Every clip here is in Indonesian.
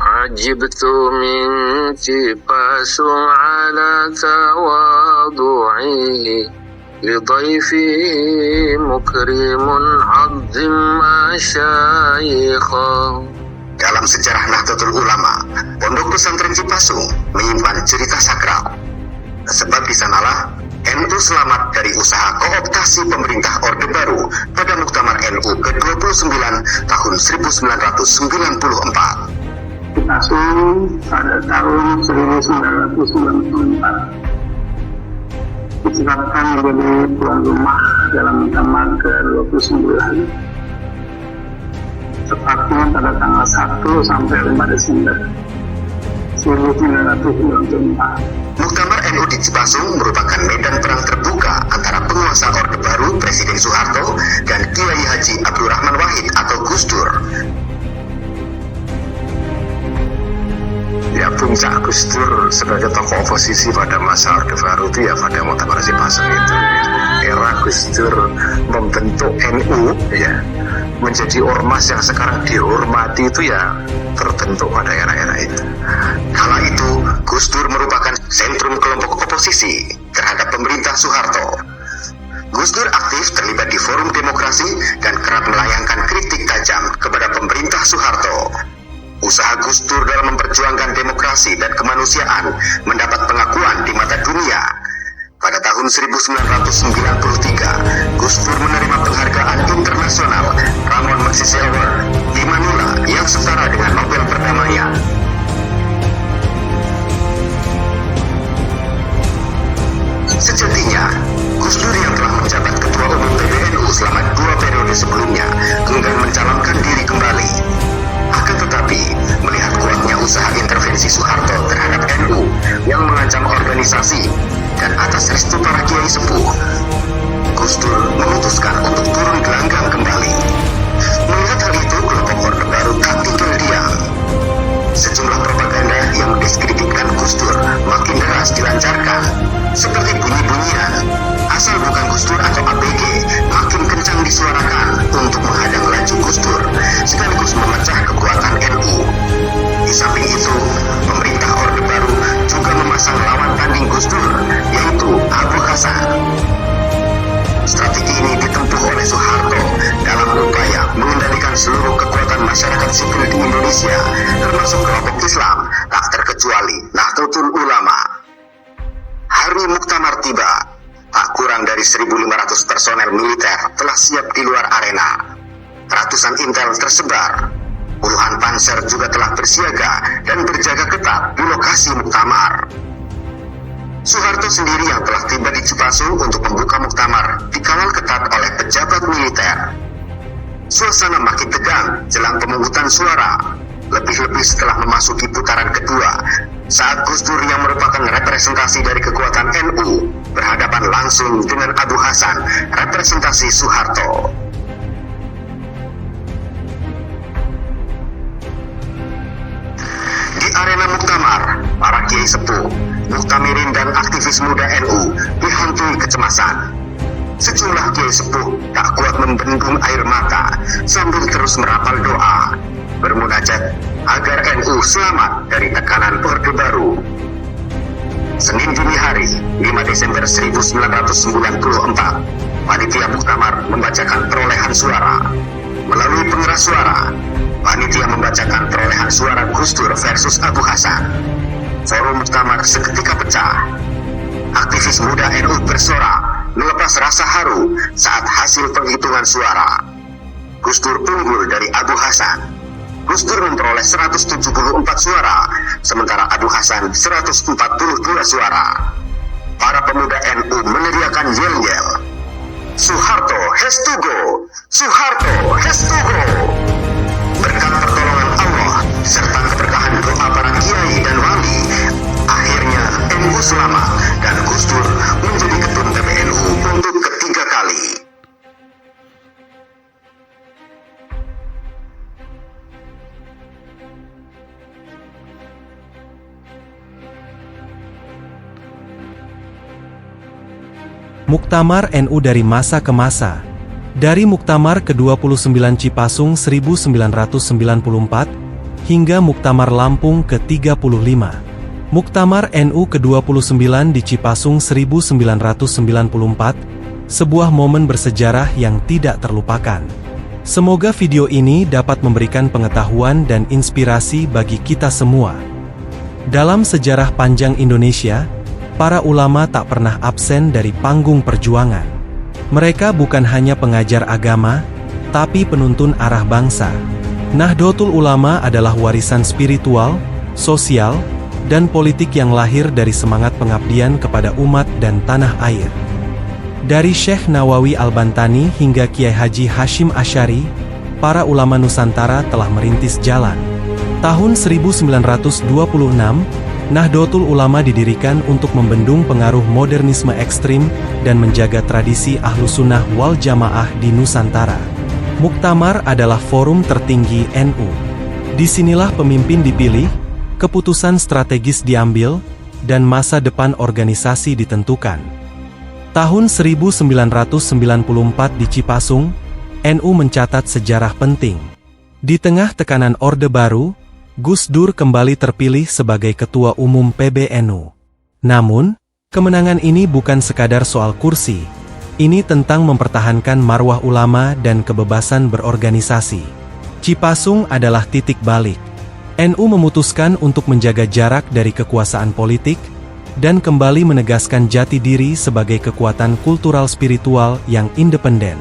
عجبت منك باس على تواضعه لضيفه مكرم عظم مشايخه. Dalam sejarah Nahdlatul Ulama, Pondok Pesantren Cipasung menyimpan cerita sakral. Sebab di sanalah NU selamat dari usaha kooptasi pemerintah Orde Baru pada Muktamar NU ke-29 tahun 1994. Cipasung pada tahun 1994 ditetapkan menjadi tuan rumah dalam Muktamar ke-29, tepatnya pada tanggal 1 sampai 5 Desember 1994. Muktamar NU di Cipasung merupakan medan perang terbuka antara penguasa Orde Baru Presiden Soeharto dan Kiai Haji Abdurrahman Wahid atau Gus Dur. Ya, puncak Gus Dur sebagai tokoh oposisi pada masa Orde Baru itu ya pada Muktamar Cipasung itu. Era Gus Dur membentuk NU ya menjadi ormas yang sekarang dihormati itu ya terbentuk pada era-era itu. Kala itu, Gus Dur merupakan sentrum kelompok oposisi terhadap pemerintah Soeharto. Gus Dur aktif terlibat di forum demokrasi dan kerap melayangkan kritik tajam kepada pemerintah Soeharto. Usaha Gus Dur dalam memperjuangkan demokrasi dan kemanusiaan mendapat pengakuan di mata dunia. Pada tahun 1993, Gus Dur menerima penghargaan internasional Ramon Magsaysay Award di Manila yang setara dengan Nobel Perdamaian. Sejatinya, Gus Dur yang telah menjabat Ketua Umum PBNU selama 2 periode sebelumnya enggan mencalonkan diri kembali. Akan tetapi, melihat kuatnya usaha intervensi Soeharto terhadap NU yang mengancam organisasi dan atas restu para kiai sepuh, Gus Dur memutuskan untuk turun gelanggang kembali. Melihat hal itu, kelompok Orde Baru tak tinggal diam. Sejumlah propaganda yang mendiskreditkan Gus Dur makin deras dilancarkan, seperti bunyi-bunyian asal bukan Gus Dur atau ABG makin kencang disuarakan untuk menghadang laju Gus Dur sekaligus memecah kekuatan NU. Di samping itu, pemerintah Orde Baru juga memasang lawan tanding Gus Dur, yaitu Abu Hasan. Strategi ini ditempuh oleh Soeharto dalam upaya mengendalikan seluruh kekuatan masyarakat sipil di Indonesia, termasuk kelompok Islam, tak terkecuali Nahdlatul Ulama. Hari Muktamar tiba, tak kurang dari 1.500 personel militer telah siap di luar arena. Ratusan intel tersebar. Puluhan panser juga telah bersiaga dan berjaga ketat di lokasi muktamar. Soeharto sendiri yang telah tiba di Cipasung untuk membuka muktamar dikawal ketat oleh pejabat militer. Suasana makin tegang jelang pemungutan suara, lebih-lebih setelah memasuki putaran kedua, saat Gus Dur yang merupakan representasi dari kekuatan NU berhadapan langsung dengan Abu Hasan, representasi Soeharto. Di arena muktamar, para kiai sepuh, muktamirin dan aktivis muda NU dihantui kecemasan. Sejumlah kiai sepuh tak kuat membendung air mata sambil terus merapal doa, bermunajat agar NU selamat dari tekanan Orde Baru. Senin dini hari, 5 Desember 1994, panitia muktamar membacakan perolehan suara. Melalui pengeras suara, panitia membacakan perolehan suara Gus Dur versus Abu Hasan. Forum muktamar seketika pecah. Aktivis muda NU bersorak melepas rasa haru saat hasil penghitungan suara. Gus Dur unggul dari Abu Hasan. Gus Dur memperoleh 174 suara, sementara Abu Hasan 142 suara. Para pemuda NU meneriakan yel-yel, "Soeharto has to go! Soeharto has to go!" Berkat pertolongan Allah serta keberkahan doa para kiai dan wali, akhirnya NU selamat dan Gus Dur menjadi ketum PBNU untuk ketiga kali. Muktamar NU dari masa ke masa. Dari Muktamar ke-29 Cipasung 1994, hingga Muktamar Lampung ke-35. Muktamar NU ke-29 di Cipasung 1994, sebuah momen bersejarah yang tidak terlupakan. Semoga video ini dapat memberikan pengetahuan dan inspirasi bagi kita semua. Dalam sejarah panjang Indonesia, para ulama tak pernah absen dari panggung perjuangan. Mereka bukan hanya pengajar agama, tapi penuntun arah bangsa. Nahdlatul Ulama adalah warisan spiritual, sosial, dan politik yang lahir dari semangat pengabdian kepada umat dan tanah air. Dari Syekh Nawawi Al-Bantani hingga Kiai Haji Hashim Asy'ari, para ulama Nusantara telah merintis jalan. Tahun 1926, Nahdlatul Ulama didirikan untuk membendung pengaruh modernisme ekstrim dan menjaga tradisi Ahlussunnah wal Jamaah di Nusantara. Muktamar adalah forum tertinggi NU. Disinilah pemimpin dipilih, keputusan strategis diambil, dan masa depan organisasi ditentukan. Tahun 1994 di Cipasung, NU mencatat sejarah penting. Di tengah tekanan Orde Baru, Gus Dur kembali terpilih sebagai Ketua Umum PBNU. Namun, kemenangan ini bukan sekadar soal kursi. Ini tentang mempertahankan marwah ulama dan kebebasan berorganisasi. Cipasung adalah titik balik. NU memutuskan untuk menjaga jarak dari kekuasaan politik, dan kembali menegaskan jati diri sebagai kekuatan kultural spiritual yang independen.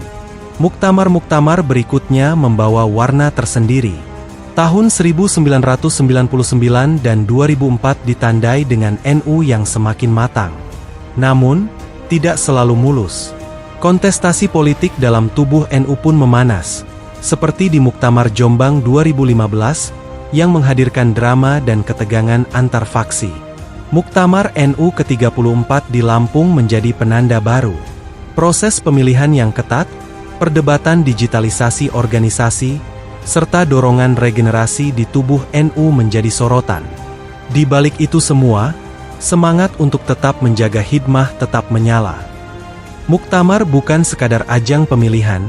Muktamar-muktamar berikutnya membawa warna tersendiri. Tahun 1999 dan 2004 ditandai dengan NU yang semakin matang. Namun, tidak selalu mulus. Kontestasi politik dalam tubuh NU pun memanas, seperti di Muktamar Jombang 2015, yang menghadirkan drama dan ketegangan antar faksi. Muktamar NU ke-34 di Lampung menjadi penanda baru. Proses pemilihan yang ketat, perdebatan digitalisasi organisasi, serta dorongan regenerasi di tubuh NU menjadi sorotan. Di balik itu semua, semangat untuk tetap menjaga hikmah tetap menyala. Muktamar bukan sekadar ajang pemilihan,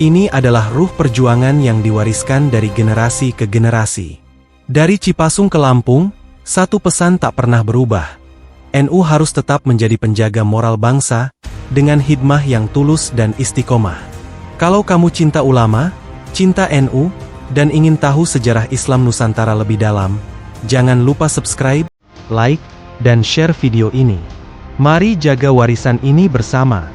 ini adalah ruh perjuangan yang diwariskan dari generasi ke generasi. Dari Cipasung ke Lampung, satu pesan tak pernah berubah. NU harus tetap menjadi penjaga moral bangsa, dengan hikmah yang tulus dan istiqomah. Kalau kamu cinta ulama, cinta NU, dan ingin tahu sejarah Islam Nusantara lebih dalam, jangan lupa subscribe, like, dan share video ini. Mari jaga warisan ini bersama.